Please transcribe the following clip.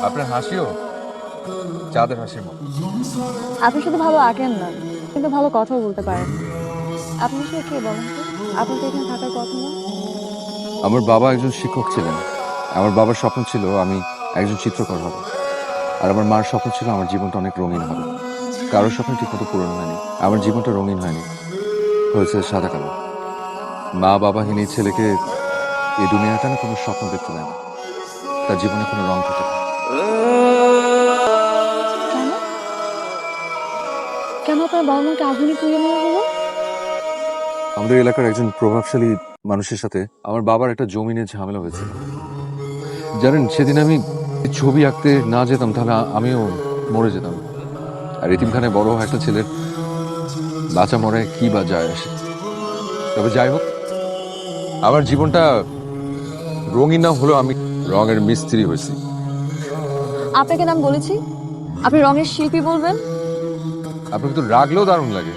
আপনার হাসিও চাঁদের হাসির মতো। আপনি শুধু ভালো আঁকেন না, কিন্তু ভালো কথাও বলতে পারেন। আপনি আসলে কে বলেন তো? আপনার তো এখানে থাকার কথা না। আমার বাবা একজন শিক্ষক ছিলেন। আমার বাবার স্বপ্ন ছিল আমি একজন চিত্রকর হব, আর আমার মার স্বপ্ন ছিল আমার জীবনটা অনেক রঙিন হবে। কারোর স্বপ্ন ঠিক মতো পূরণ হয়নি, আমার জীবনটা রঙিন হয়নি, হয়েছে সাদা কালো। মা বাবাহীন এই ছেলেকে এই দুনিয়াটা না কোনো স্বপ্ন দেখতে দেয় না, তার জীবনে কোনো রং থাকে না। কেন? কেন আপনার বাবা মাকে আগুনে পুড়িয়ে মারা হলো? আমাদের এলাকার একজন প্রভাবশালী মানুষের সাথে আমার বাবার একটা জমি নিয়ে ঝামেলা হয়েছিল। জানেন, সেদিন আমি ছবি আঁকতে না যেতাম তাহলে আমিও মরে যেতাম। আর এতিমখানায় বড় একটা ছেলের বাঁচা মরায় কি বা যায় আসে। তবে যাই হোক, আমার জীবনটা রঙিন না হলেও আমি রঙের মিস্ত্রি হয়েছি। আপনাকে নাম বলেছি, আপনি রঙের শিল্পী বলবেন। আপনাকে তো রাগলেও দারুণ লাগে।